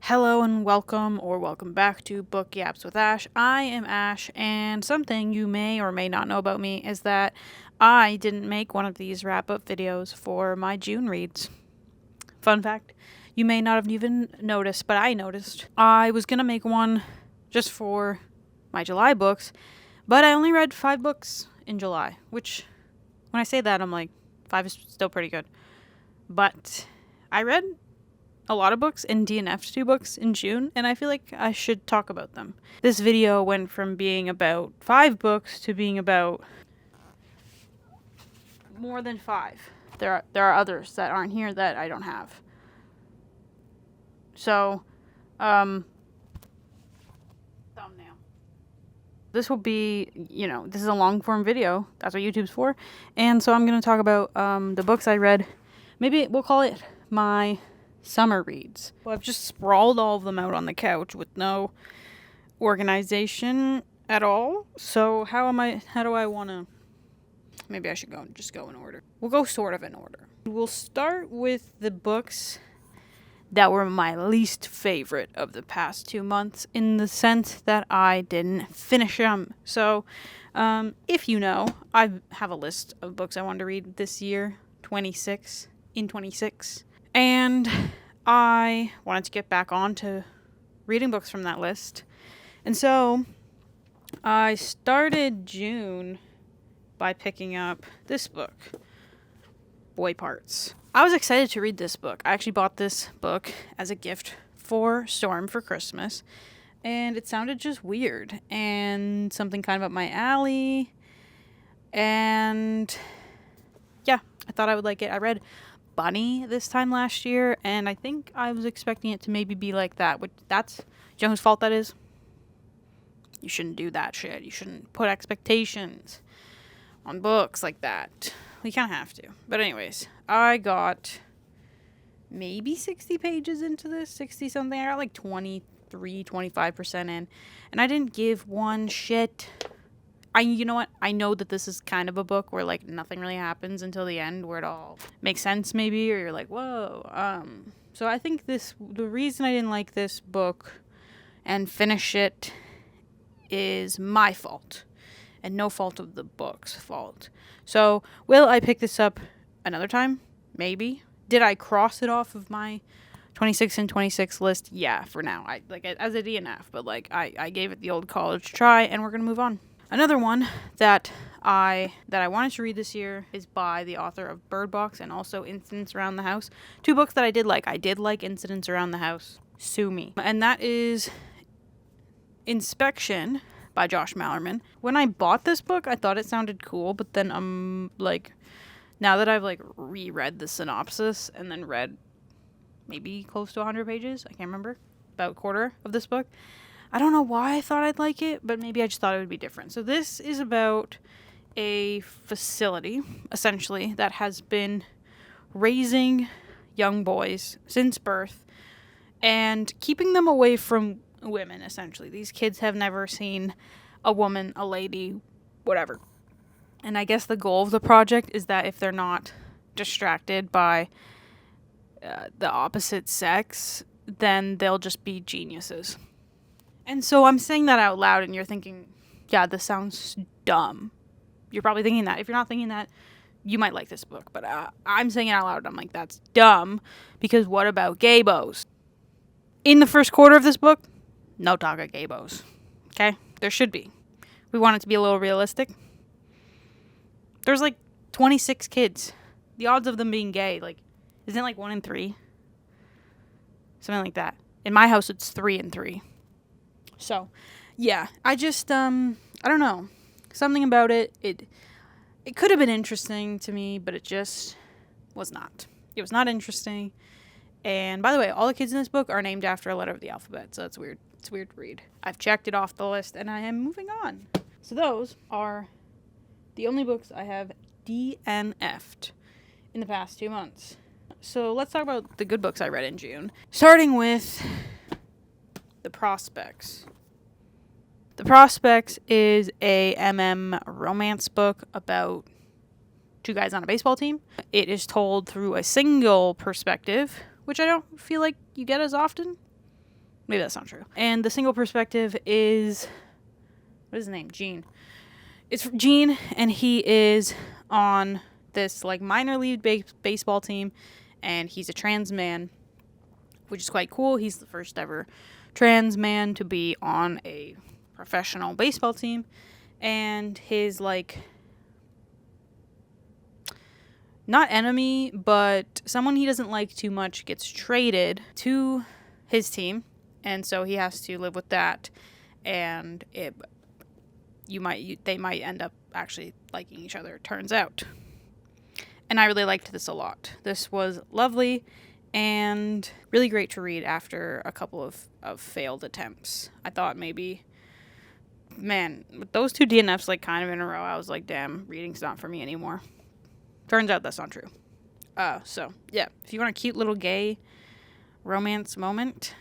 Hello and welcome or welcome back to Book Yaps with Ash. I am Ash, and something you may or may not know about me is that I didn't make one of these wrap-up videos for my June reads. Fun fact, you may not have even noticed, but I noticed. I was going to make one just for my July books, but I only read 5 books in July, which, when I say that, I'm like, 5 is still pretty good. But I read a lot of books and DNF'd 2 books in June, and I feel like I should talk about them. This video went from being about 5 books to being about more than 5. There are others that aren't here that I don't have. So, thumbnail. This will be, this is a long form video. That's what YouTube's for. And so I'm going to talk about the books I read. Maybe we'll call it my summer reads. Well, I've just sprawled all of them out on the couch with no organization at all. So how do I want to, maybe I should just go in order. We'll go sort of in order. We'll start with the books that were my least favorite of the past 2 months, in the sense that I didn't finish them. So, if you know, I have a list of books I wanted to read this year, 26, and I wanted to get back on to reading books from that list. And so I started June by picking up this book, Boy Parts. I was excited to read this book. I actually bought this book as a gift for Storm for Christmas, and it sounded just weird and something kind of up my alley. And yeah, I thought I would like it. I read Bunny this time last year, and I think I was expecting it to maybe be like that. That's, you know whose fault that is? You shouldn't do that shit. You shouldn't put expectations on books like that. We kind of have to. But anyways, I got maybe 60 pages into this, 60 something. I got like 25% in, and I didn't give one shit. You know what? I know that this is kind of a book where like nothing really happens until the end, where it all makes sense maybe, or you're like, whoa. So I think the reason I didn't like this book and finish it is my fault, and no fault of the book's fault. So, will I pick this up another time? Maybe. Did I cross it off of my 26 and 26 list? Yeah, for now. I like it as a DNF, but like I gave it the old college try, and we're gonna move on. Another one that I wanted to read this year is by the author of Bird Box and also Incidents Around the House. 2 books that I did like. I did like Incidents Around the House. Sue me. And that is Inspection by Josh Mallerman. When I bought this book, I thought it sounded cool, but then like, now that I've like reread the synopsis and then read maybe close to 100 pages, I can't remember, about a quarter of this book, I don't know why I thought I'd like it, but maybe I just thought it would be different. So this is about a facility, essentially, that has been raising young boys since birth and keeping them away from women, essentially. These kids have never seen a woman, a lady, whatever. And I guess the goal of the project is that if they're not distracted by the opposite sex, then they'll just be geniuses. And so I'm saying that out loud, and you're thinking, yeah, this sounds dumb. You're probably thinking that. If you're not thinking that, you might like this book. But I'm saying it out loud. I'm like, that's dumb, because what about gaybos? In the first quarter of this book, no talk of gaybos. Okay? There should be. We want it to be a little realistic. There's like 26 kids. The odds of them being gay, like, isn't it like 1 in 3? Something like that. In my house, it's 3 in 3. So, yeah, I just, I don't know. Something about it could have been interesting to me, but it just was not. It was not interesting. And by the way, all the kids in this book are named after a letter of the alphabet, so it's weird. It's weird to read. I've checked it off the list, and I am moving on. So those are the only books I have DNF'd in the past 2 months. So let's talk about the good books I read in June. Starting with The Prospects. The Prospects is a romance book about 2 guys on a baseball team. It is told through a single perspective, which I don't feel like you get as often. Maybe that's not true. And the single perspective is, what is his name? Gene. It's Gene, and he is on this like minor league baseball team, and he's a trans man, which is quite cool. He's the first ever trans man to be on a professional baseball team, and his like, not enemy, but someone he doesn't like too much gets traded to his team, and so he has to live with that, and they might end up actually liking each other, it turns out. And I really liked this a lot. This was lovely and really great to read after a couple of failed attempts. I thought maybe, man, with those 2 DNFs like kind of in a row, I was like, damn, reading's not for me anymore. Turns out that's not true. So, yeah, if you want a cute little gay romance moment,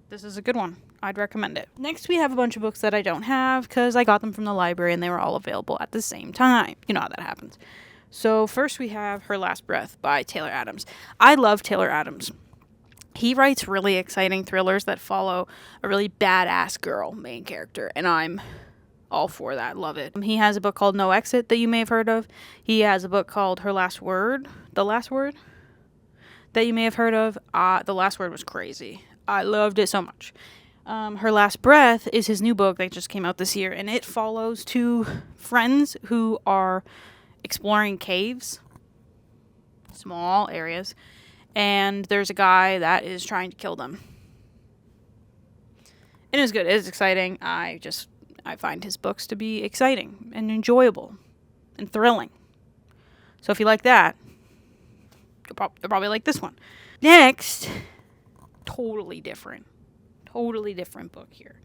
this is a good one. I'd recommend it. Next, we have a bunch of books that I don't have because I got them from the library and they were all available at the same time. You know how that happens. So first we have Her Last Breath by Taylor Adams. I love Taylor Adams. He writes really exciting thrillers that follow a really badass girl main character, and I'm all for that. Love it. He has a book called No Exit that you may have heard of. He has a book called Her Last Word, The Last Word, that you may have heard of. The Last Word was crazy. I loved it so much. Her Last Breath is his new book that just came out this year, and it follows 2 friends who are exploring caves, small areas, and there's a guy that is trying to kill them. And it was good. It was exciting. I find his books to be exciting and enjoyable and thrilling. So if you like that, you'll probably like this one. Next, totally different book here.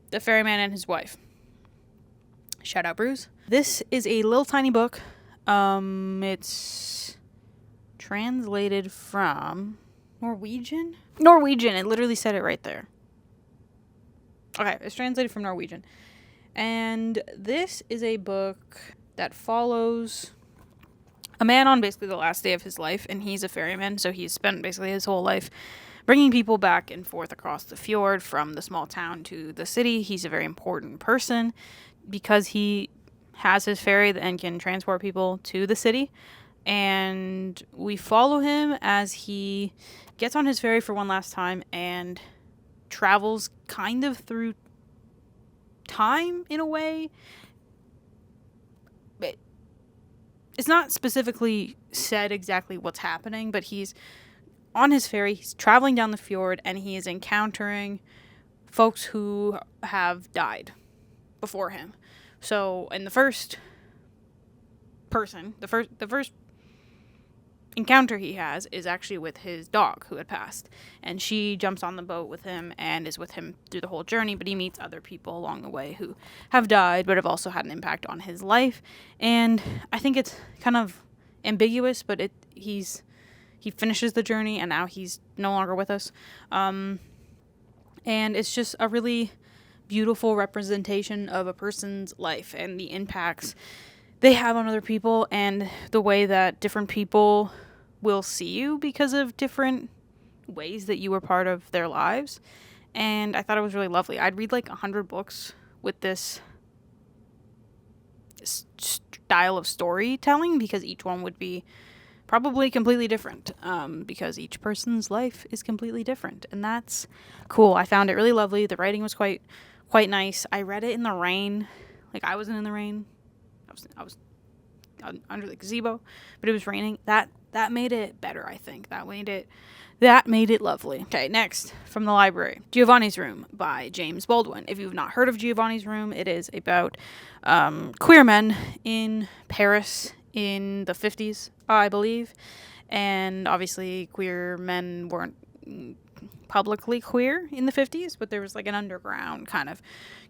The Ferryman and His Wife. Shout out, Bruce. This is a little tiny book. It's translated from Norwegian. It literally said it right there. Okay, it's translated from Norwegian. And this is a book that follows a man on basically the last day of his life, and he's a ferryman, so he's spent basically his whole life bringing people back and forth across the fjord from the small town to the city. He's a very important person because he has his ferry and can transport people to the city. And we follow him as he gets on his ferry for one last time and travels kind of through time in a way. It's not specifically said exactly what's happening, but he's on his ferry, he's traveling down the fjord, and he is encountering folks who have died before him. So, in the first encounter he has is actually with his dog who had passed, and she jumps on the boat with him and is with him through the whole journey, but he meets other people along the way who have died but have also had an impact on his life. And I think it's kind of ambiguous, but he finishes the journey and now he's no longer with us, and it's just a really beautiful representation of a person's life and the impacts they have on other people and the way that different people will see you because of different ways that you were part of their lives. And I thought it was really lovely. I'd read like 100 books with this style of storytelling because each one would be probably completely different, because each person's life is completely different, and that's cool. I found it really lovely. The writing was quite nice. I read it in the rain. Like, I wasn't in the rain. I was under the gazebo, but it was raining. That made it better, I think. That made it lovely. Okay, next from the library, Giovanni's Room by James Baldwin. If you've not heard of Giovanni's Room, it is about queer men in Paris in the 50s, I believe. And obviously queer men weren't publicly queer in the 50s, but there was like an underground kind of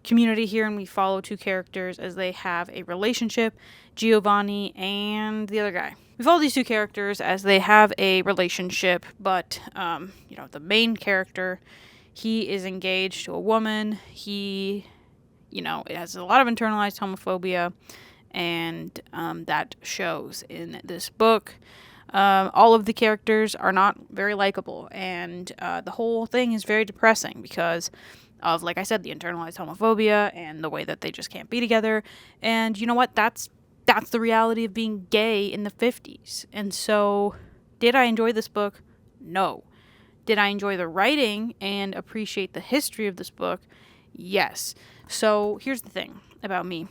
community here, and we follow 2 characters as they have a relationship, Giovanni and the other guy. We follow these 2 characters as they have a relationship, but the main character, he is engaged to a woman. He it has a lot of internalized homophobia, and that shows in this book. All of the characters are not very likable, and the whole thing is very depressing because of, like I said, the internalized homophobia and the way that they just can't be together. And you know what? That's the reality of being gay in the 50s. And so, did I enjoy this book? No. Did I enjoy the writing and appreciate the history of this book? Yes. So, here's the thing about me,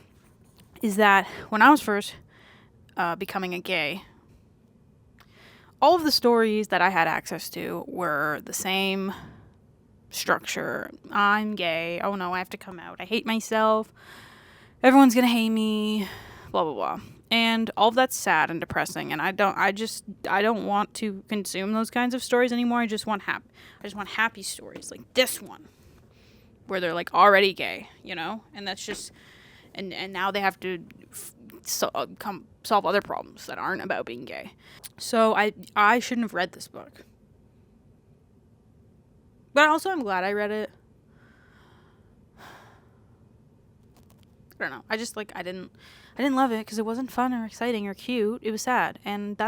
is that when I was first becoming a gay, all of the stories that I had access to were the same structure. I'm gay. Oh no, I have to come out. I hate myself. Everyone's gonna hate me. Blah blah blah. And all of that's sad and depressing. And I don't want to consume those kinds of stories anymore. I just want happy stories like this one, where they're like already gay, you know. And that's just, and now they have to solve other problems that aren't about being gay. So I shouldn't have read this book. But also I'm glad I read it. I don't know. I just I didn't love it because it wasn't fun or exciting or cute. It was sad, and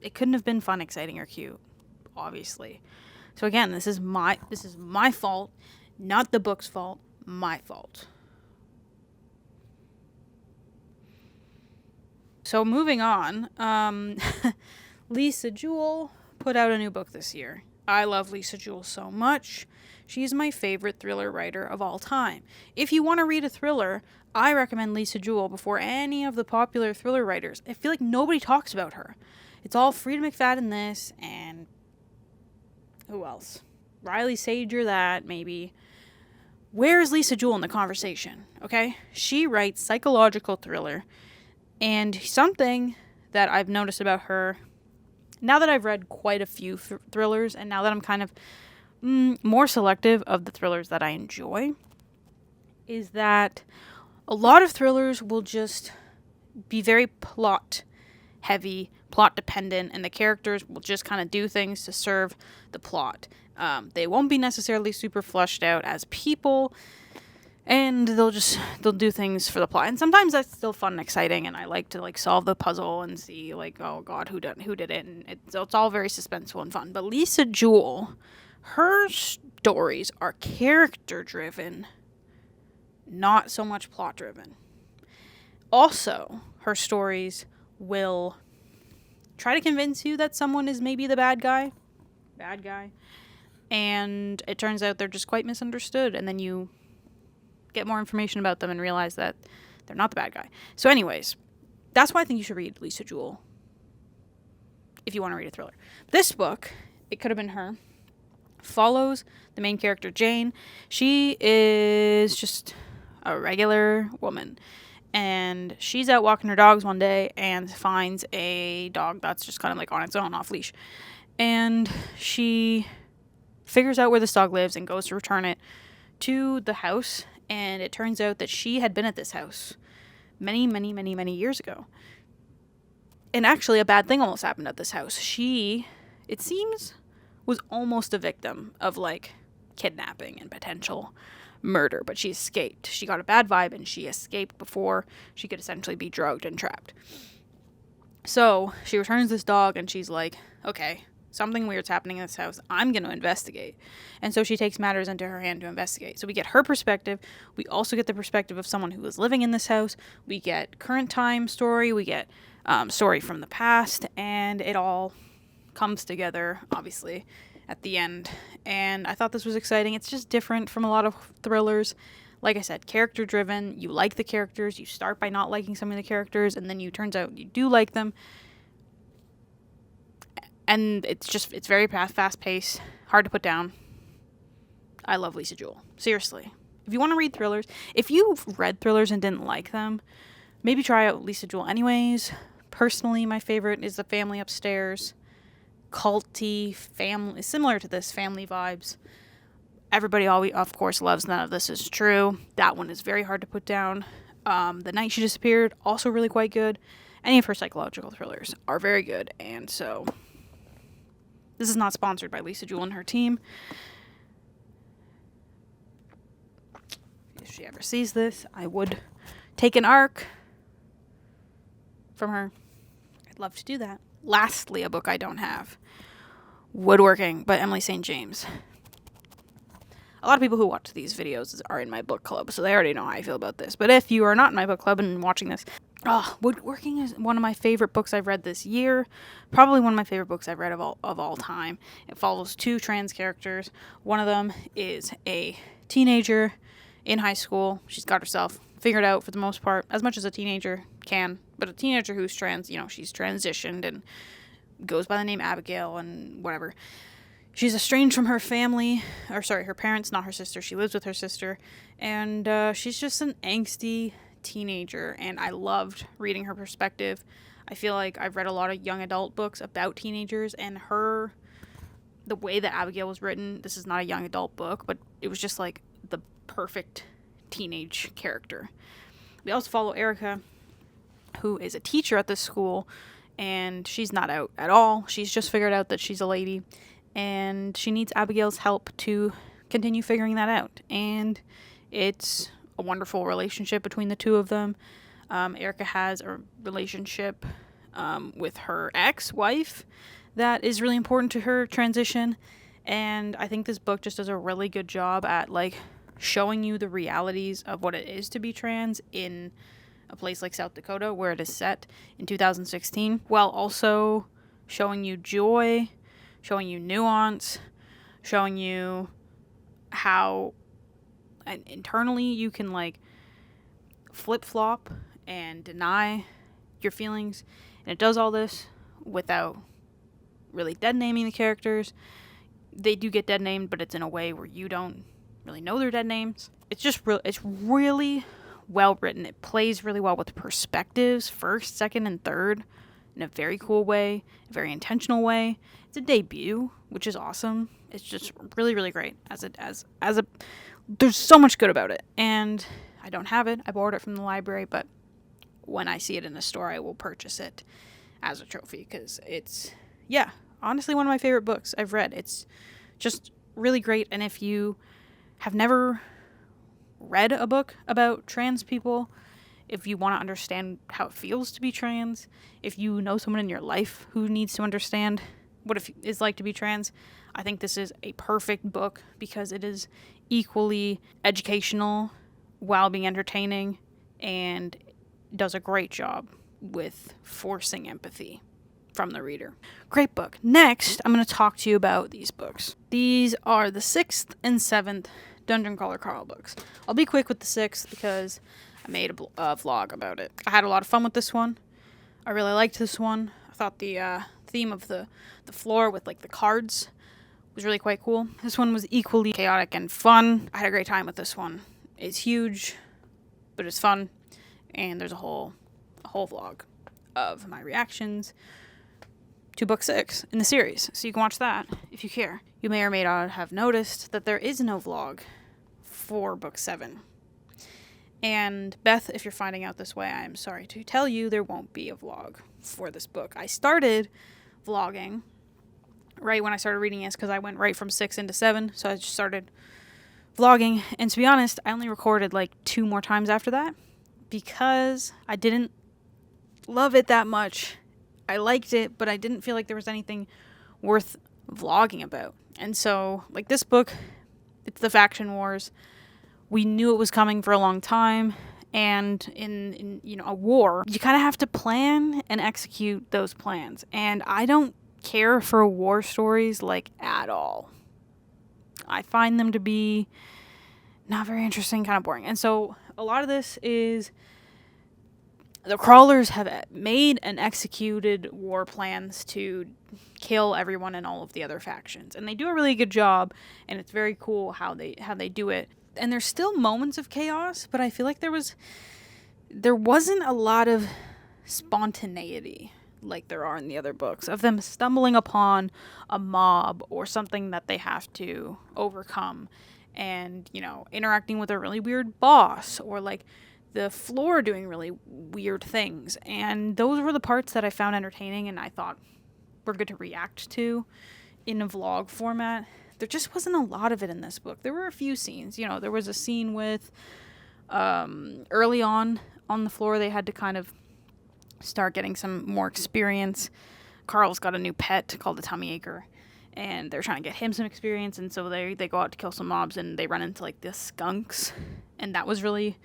it couldn't have been fun, exciting, or cute, obviously. So again, this is my fault, not the book's fault. My fault. So moving on, Lisa Jewell put out a new book this year. I love Lisa Jewell so much. She's my favorite thriller writer of all time. If you want to read a thriller, I recommend Lisa Jewell before any of the popular thriller writers. I feel like nobody talks about her. It's all Frida McFadden this, and who else? Riley Sager that, maybe. Where is Lisa Jewell in the conversation? Okay? She writes psychological thriller, and something that I've noticed about her, now that I've read quite a few thrillers, and now that I'm kind of more selective of the thrillers that I enjoy, is that a lot of thrillers will just be very plot heavy, plot dependent, and the characters will just kind of do things to serve the plot. They won't be necessarily super fleshed out as people, and they'll do things for the plot. And sometimes that's still fun and exciting, and I like to solve the puzzle and see oh god, who did it, and it's all very suspenseful and fun. But Lisa Jewell, her stories are character driven, not so much plot driven. Also, her stories will try to convince you that someone is maybe the bad guy, and it turns out they're just quite misunderstood, and then you get more information about them and realize that they're not the bad guy. So anyways, that's why I think you should read Lisa Jewell if you want to read a thriller. This book, it could have been her, follows the main character, Jane. She is just a regular woman, and she's out walking her dogs one day and finds a dog that's just kind of on its own, off leash, and she figures out where this dog lives and goes to return it to the house. And it turns out that she had been at this house many, many, many, many years ago. And actually, a bad thing almost happened at this house. She, it seems, was almost a victim of kidnapping and potential murder, but she escaped. She got a bad vibe and she escaped before she could essentially be drugged and trapped. So she returns this dog and she's like, okay, something weird's happening in this house. I'm going to investigate. And so she takes matters into her hand to investigate. So we get her perspective. We also get the perspective of someone who was living in this house. We get current time story. We get story from the past. And it all comes together, obviously, at the end. And I thought this was exciting. It's just different from a lot of thrillers. Like I said, character driven. You like the characters. You start by not liking some of the characters, and then turns out you do like them. And it's very fast paced, hard to put down. I love Lisa Jewell. Seriously. If you want to read thrillers, if you've read thrillers and didn't like them, maybe try out Lisa Jewell anyways. Personally, my favorite is The Family Upstairs. Culty, family, similar to this, family vibes. Everybody, of course, loves None of This Is True. That one is very hard to put down. The Night She Disappeared, also really quite good. Any of her psychological thrillers are very good, and so this is not sponsored by Lisa Jewell and her team. If she ever sees this, I would take an arc from her. I'd love to do that. Lastly, a book I don't have. Woodworking by Emily St. James. A lot of people who watch these videos are in my book club, so they already know how I feel about this. But if you are not in my book club and watching this, Woodworking is one of my favorite books I've read this year. Probably one of my favorite books I've read of all time. It follows 2 trans characters. One of them is a teenager in high school. She's got herself figured out for the most part, as much as a teenager can. But a teenager who's trans, she's transitioned and goes by the name Abigail and whatever. She's estranged from her family, her parents, not her sister. She lives with her sister, and she's just an angsty teenager, and I loved reading her perspective. I feel like I've read a lot of young adult books about teenagers, and the way that Abigail was written, this is not a young adult book, but it was just like the perfect teenage character. We also follow Erica, who is a teacher at this school, and she's not out at all. She's just figured out that she's a lady, and she needs Abigail's help to continue figuring that out. And it's a wonderful relationship between the two of them. Erica has a relationship with her ex-wife that is really important to her transition. And I think this book just does a really good job at showing you the realities of what it is to be trans in a place like South Dakota, where it is set in 2016, while also showing you joy, showing you nuance, showing you how internally you can flip-flop and deny your feelings. And it does all this without really dead-naming the characters. They do get dead-named, but it's in a way where you don't really know their dead names. It's really well written. It plays really well with perspectives, first, second, and third, in a very cool way, a very intentional way. It's a debut, which is awesome. It's just really, really great. There's so much good about it, and I don't have it. I borrowed it from the library, but when I see it in the store, I will purchase it as a trophy, because it's, honestly one of my favorite books I've read. It's just really great, and if you have never read a book about trans people, if you want to understand how it feels to be trans, if you know someone in your life who needs to understand what it is like to be trans, I think this is a perfect book, because it is equally educational while being entertaining, and does a great job with forcing empathy from the reader. Great book. Next, I'm going to talk to you about these books. These are the 6th and 7th Dungeon Crawler Carl books. I'll be quick with the 6th because I made a vlog about it. I had a lot of fun with this one. I really liked this one. I thought the theme of the floor with the cards was really quite cool. This one was equally chaotic and fun. I had a great time with this one. It's huge, but it's fun, and there's a whole vlog of my reactions to book 6 in the series, so you can watch that if you care. You may or may not have noticed that there is no vlog for book 7. And Beth, if you're finding out this way, I am sorry to tell you there won't be a vlog for this book. I started vlogging right when I started reading this, because I went right from 6 into 7, so I just started vlogging, and to be honest, I only recorded 2 more times after that, because I didn't love it that much. I liked it, but I didn't feel like there was anything worth vlogging about. And so, this book, it's the faction wars. We knew it was coming for a long time, and in a war, you kind of have to plan and execute those plans. And I don't care for war stories at all. I find them to be not very interesting, kind of boring. And so a lot of this is the crawlers have made and executed war plans to kill everyone in all of the other factions, and they do a really good job, and it's very cool how they do it. And there's still moments of chaos, but I feel like there wasn't a lot of spontaneity like there are in the other books, of them stumbling upon a mob or something that they have to overcome, and interacting with a really weird boss, or the floor doing really weird things. And those were the parts that I found entertaining and I thought were good to react to in a vlog format. There just wasn't a lot of it in this book. There were a few scenes. There was a scene with early on the floor, they had to kind of start getting some more experience Carl's got a new pet called the tummy acher, and they're trying to get him some experience, and so they go out to kill some mobs, and they run into like the skunks, and that was really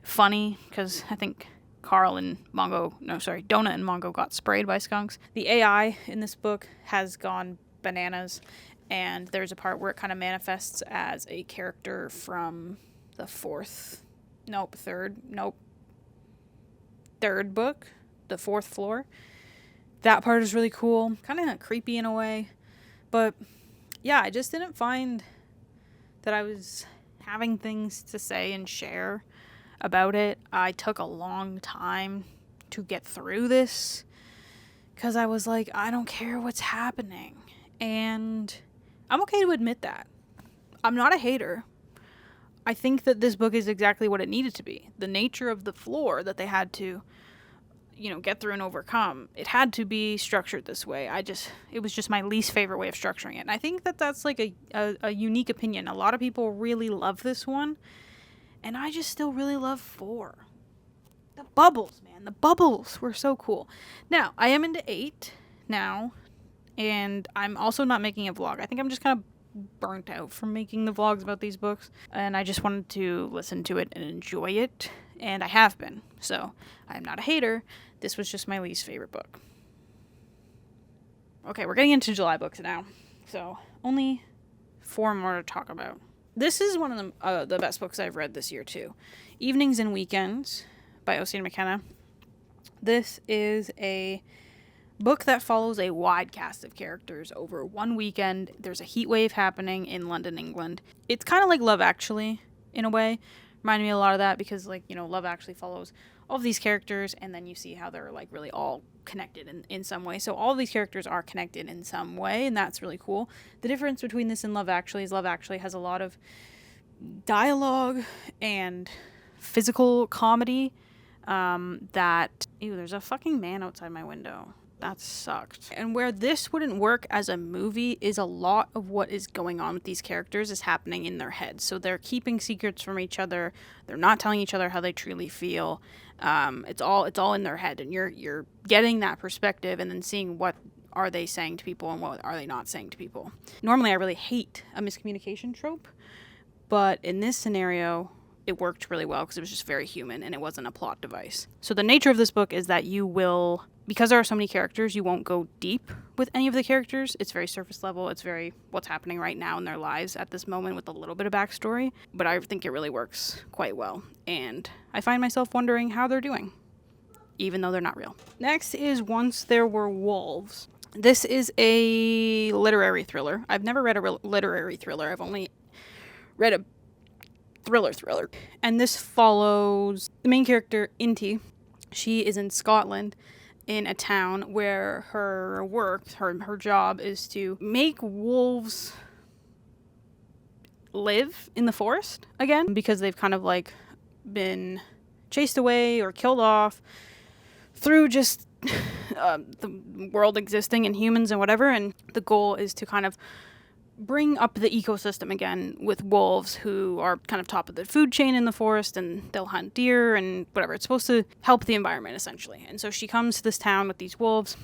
funny because I think Donut and Mongo got sprayed by skunks. The AI in this book has gone bananas, and there's a part where it kind of manifests as a character from the third book, The Fourth Floor. That part is really cool, kind of creepy in a way, but yeah, I just didn't find that I was having things to say and share about it. I took a long time to get through this because I was like, I don't care what's happening, and I'm okay to admit that. I'm not a hater. I think that this book is exactly what it needed to be. The nature of the floor that they had to, get through and overcome, it had to be structured this way. It was just my least favorite way of structuring it. And I think that that's like a unique opinion. A lot of people really love this one, and I just still really love 4. The bubbles, man. The bubbles were so cool. Now, I am into 8 now, and I'm also not making a vlog. I think I'm just kind of burnt out from making the vlogs about these books, and I just wanted to listen to it and enjoy it, and I have been. So, I'm not a hater. This was just my least favorite book. Okay, we're getting into July books now, so only 4 more to talk about. This is one of the best books I've read this year, too. Evenings and Weekends by Ocean McKenna. This is a book that follows a wide cast of characters over one weekend. There's a heat wave happening in London, England. It's kind of like Love Actually, in a way. Reminded me a lot of that because, Love Actually follows all of these characters, and then you see how they're, really all connected in some way. So all of these characters are connected in some way, and that's really cool. The difference between this and Love Actually is Love Actually has a lot of dialogue and physical comedy there's a fucking man outside my window. That sucked. And where this wouldn't work as a movie is a lot of what is going on with these characters is happening in their heads. So they're keeping secrets from each other. They're not telling each other how they truly feel. It's all in their head, and you're getting that perspective and then seeing what are they saying to people and what are they not saying to people. Normally, I really hate a miscommunication trope, but in this scenario, it worked really well because it was just very human and it wasn't a plot device. So the nature of this book is that because there are so many characters, you won't go deep with any of the characters. It's very surface level. It's very what's happening right now in their lives at this moment with a little bit of backstory. But I think it really works quite well. And I find myself wondering how they're doing, even though they're not real. Next is Once There Were Wolves. This is a literary thriller. I've never read a literary thriller. I've only read a thriller. And this follows the main character, Inti. She is in Scotland in a town where her job is to make wolves live in the forest again because they've kind of been chased away or killed off through just the world existing and humans and whatever. And the goal is to kind of bring up the ecosystem again with wolves who are kind of top of the food chain in the forest, and they'll hunt deer and whatever. It's supposed to help the environment, essentially. And so she comes to this town with these wolves,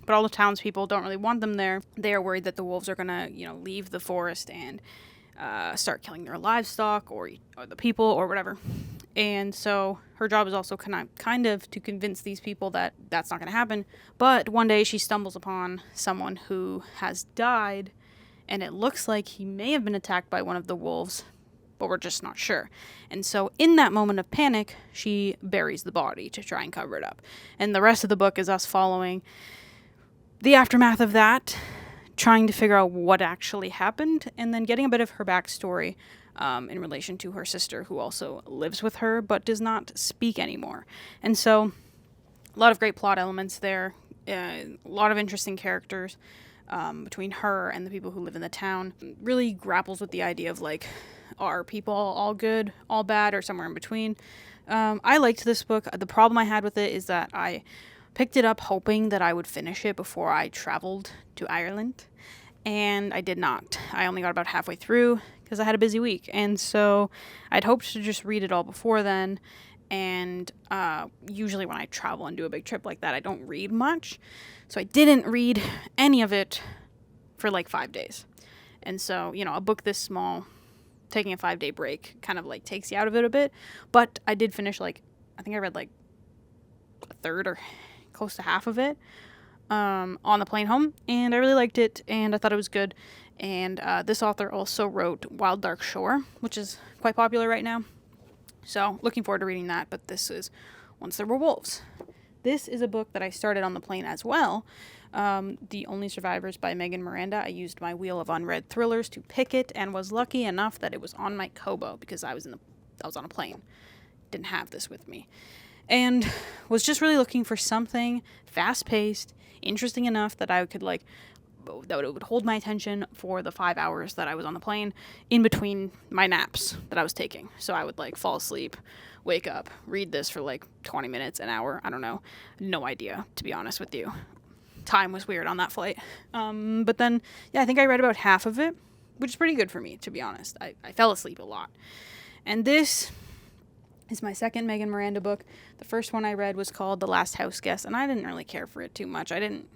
but all the townspeople don't really want them there. They are worried that the wolves are going to, leave the forest and start killing their livestock or the people or whatever. And so her job is also kind of to convince these people that that's not going to happen. But one day she stumbles upon someone who has died, and it looks like he may have been attacked by one of the wolves, but we're just not sure. And so in that moment of panic, she buries the body to try and cover it up. And the rest of the book is us following the aftermath of that, trying to figure out what actually happened, and then getting a bit of her backstory in relation to her sister, who also lives with her but does not speak anymore. And so a lot of great plot elements there, a lot of interesting characters. Between her and the people who live in the town, really grapples with the idea of are people all good, all bad, or somewhere in between. I liked this book. The problem I had with it is that I picked it up hoping that I would finish it before I traveled to Ireland, and I did not. I only got about halfway through because I had a busy week, and so I'd hoped to just read it all before then, And usually when I travel and do a big trip like that, I don't read much. So I didn't read any of it for like 5 days. And so, a book this small, taking a 5-day break kind of like takes you out of it a bit. But I did finish I think I read like a third or close to half of it on the plane home. And I really liked it, and I thought it was good. And this author also wrote Wild Dark Shore, which is quite popular right now. So looking forward to reading that, but this is Once There Were Wolves. This is a book that I started on the plane as well. The Only Survivors by Megan Miranda. I used my wheel of unread thrillers to pick it, and was lucky enough that it was on my Kobo because I was on a plane. Didn't have this with me. And was just really looking for something fast-paced, interesting enough that I could that it would hold my attention for the 5 hours that I was on the plane in between my naps that I was taking. So I would fall asleep, wake up, read this for 20 minutes, an hour. I don't know. No idea, to be honest with you. Time was weird on that flight. But then, I think I read about half of it, which is pretty good for me, to be honest. I fell asleep a lot. And this is my second Megan Miranda book. The first one I read was called The Last House Guest, and I didn't really care for it too much. I didn't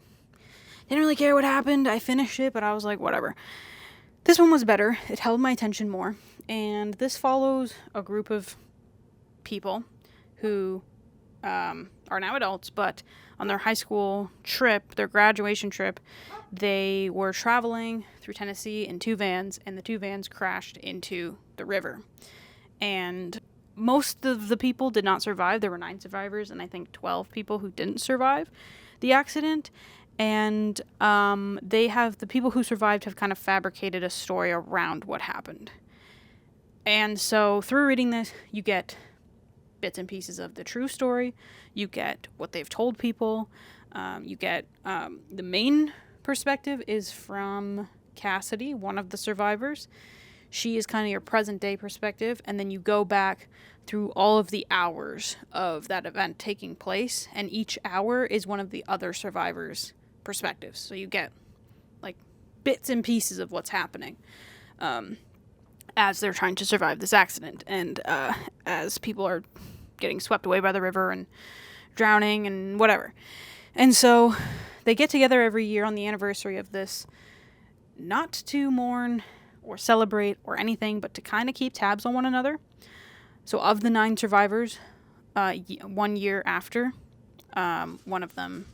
really care what happened. I finished it, but I was like, whatever. This one was better. It held my attention more. And this follows a group of people who are now adults, but on their high school trip, their graduation trip, they were traveling through Tennessee in 2 vans, and the 2 vans crashed into the river. And most of the people did not survive. There were 9 survivors, and I think 12 people who didn't survive the accident. And the people who survived have kind of fabricated a story around what happened. And so through reading this, you get bits and pieces of the true story. You get what they've told people. You get the main perspective is from Cassidy, one of the survivors. She is kind of your present day perspective. And then you go back through all of the hours of that event taking place. And each hour is one of the other survivors' perspectives. So you get bits and pieces of what's happening as they're trying to survive this accident, and as people are getting swept away by the river and drowning and whatever. And so they get together every year on the anniversary of this, not to mourn or celebrate or anything, but to kind of keep tabs on one another. So of the 9 survivors, 1 year after, one of them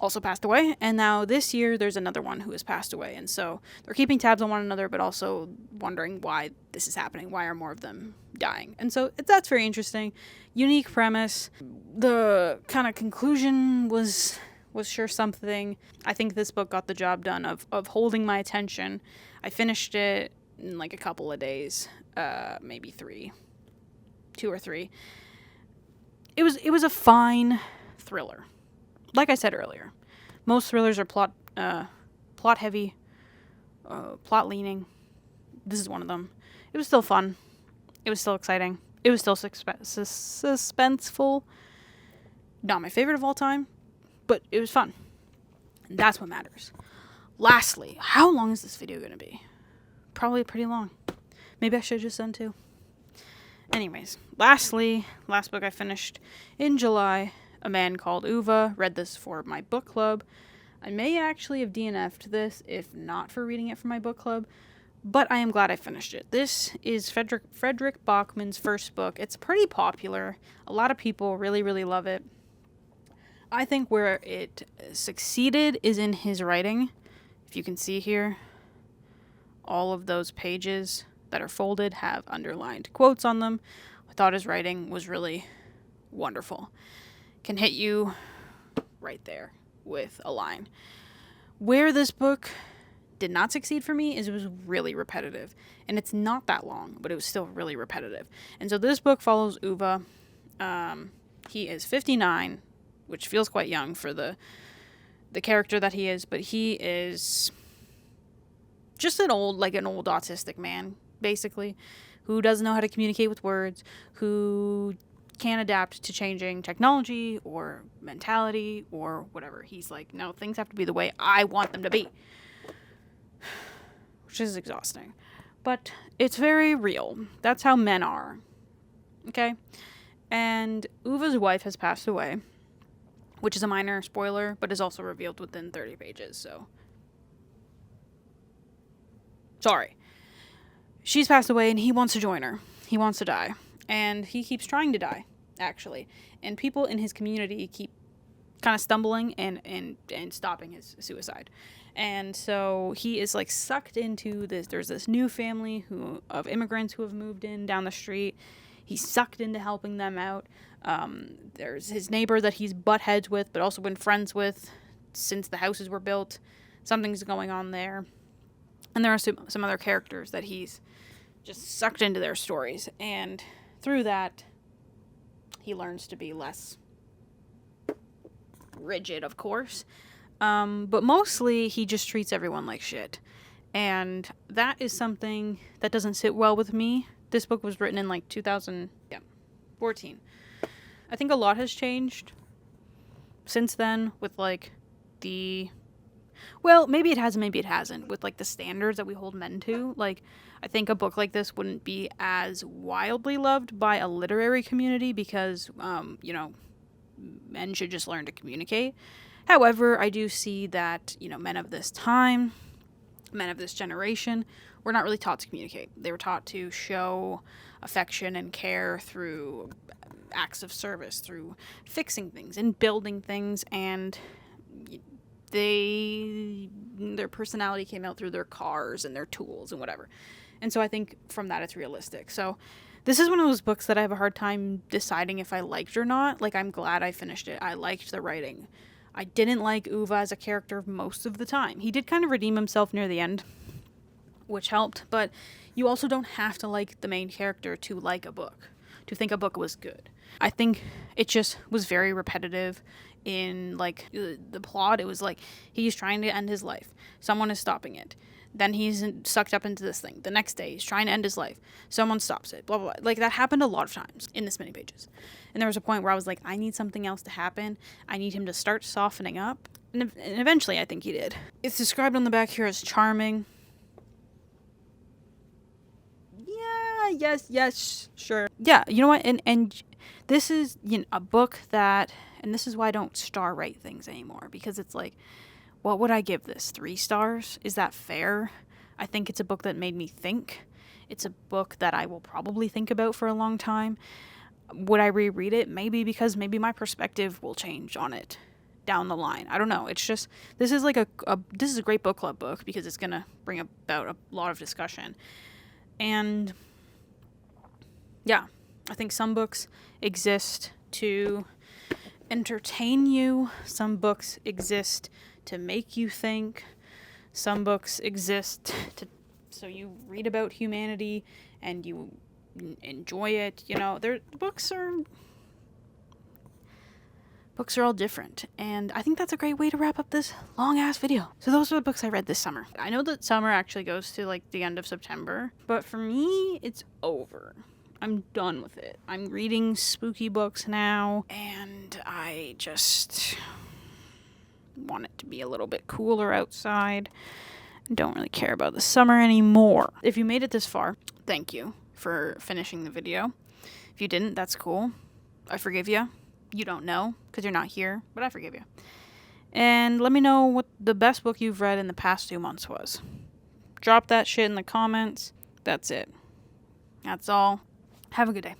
also passed away, and now this year there's another one who has passed away, and so they're keeping tabs on one another, but also wondering why this is happening. Why are more of them dying? And so that's very interesting. Unique premise. The kind of conclusion was sure something. I think this book got the job done of holding my attention. I finished it in a couple of days, maybe 2 or 3. It was a fine thriller. Like I said earlier, most thrillers are plot heavy, plot leaning. This is one of them. It was still fun. It was still exciting. It was still suspenseful. Not my favorite of all time, but it was fun. And that's what matters. Lastly, how long is this video going to be? Probably pretty long. Maybe I should have just done 2. Anyways, last book I finished in July. A Man Called Uva. Read this for my book club. I may actually have DNF'd this if not for reading it for my book club, but I am glad I finished it. This is Frederick Bachman's first book. It's pretty popular. A lot of people really, really love it. I think where it succeeded is in his writing. If you can see here, all of those pages that are folded have underlined quotes on them. I thought his writing was really wonderful. Can hit you right there with a line. Where this book did not succeed for me is it was really repetitive. And it's not that long, but it was still really repetitive. And so this book follows Uva. He is 59, which feels quite young for the character that he is, but he is just an old autistic man, basically, who doesn't know how to communicate with words, who can't adapt to changing technology or mentality or whatever. He's like, no, things have to be the way I want them to be. Which is exhausting. But it's very real. That's how men are. Okay? And Uva's wife has passed away, which is a minor spoiler, but is also revealed within 30 pages, so. Sorry. She's passed away and he wants to join her. He wants to die. And he keeps trying to die, actually. And people in his community keep kind of stumbling and stopping his suicide. And so he is like sucked into this. There's this new family of immigrants who have moved in down the street. He's sucked into helping them out. There's his neighbor that he's butt heads with, but also been friends with since the houses were built. Something's going on there. And there are some other characters that he's just sucked into their stories. And through that, he learns to be less rigid, of course. But mostly, he just treats everyone like shit. And that is something that doesn't sit well with me. This book was written in like 2014. I think a lot has changed since then with like well, maybe it has, maybe it hasn't, with like the standards that we hold men to. Like, I think a book like this wouldn't be as wildly loved by a literary community because, men should just learn to communicate. However, I do see that, men of this time, men of this generation, were not really taught to communicate. They were taught to show affection and care through acts of service, through fixing things and building things, and their personality came out through their cars and their tools and whatever. And so I think from that it's realistic. So this is one of those books that I have a hard time deciding if I liked or not. Like, I'm glad I finished it. I liked the writing. I didn't like Uva as a character most of the time. He did kind of redeem himself near the end, which helped, but you also don't have to like the main character to like a book, to think a book was good. I think it just was very repetitive in, like, the plot. It was like, he's trying to end his life. Someone is stopping it. Then he's sucked up into this thing. The next day, he's trying to end his life. Someone stops it. Blah, blah, blah. Like, that happened a lot of times in this many pages. And there was a point where I was like, I need something else to happen. I need him to start softening up. And eventually, I think he did. It's described on the back here as charming. Yeah, yes, sure. Yeah, you know what? And this is, a book that, and this is why I don't star rate things anymore, because it's like, what would I give this? 3 stars? Is that fair? I think it's a book that made me think. It's a book that I will probably think about for a long time. Would I reread it? Maybe, because maybe my perspective will change on it down the line. I don't know. It's just, this is like this is a great book club book because it's going to bring about a lot of discussion. And yeah, I think some books exist to entertain you. Some books exist to make you think. Some books exist so you read about humanity and you enjoy it. Books are all different, and I think that's a great way to wrap up this long ass video. So those are the books I read this summer. I know that summer actually goes to like the end of September, but for me, it's over. I'm done with it. I'm reading spooky books now, and I just want it to be a little bit cooler outside. Don't really care about the summer anymore. If you made it this far, thank you for finishing the video. If you didn't, that's cool. I forgive you. You don't know because you're not here, but I forgive you. And let me know what the best book you've read in the past 2 months was. Drop that shit in the comments. That's it. That's all. Have a good day.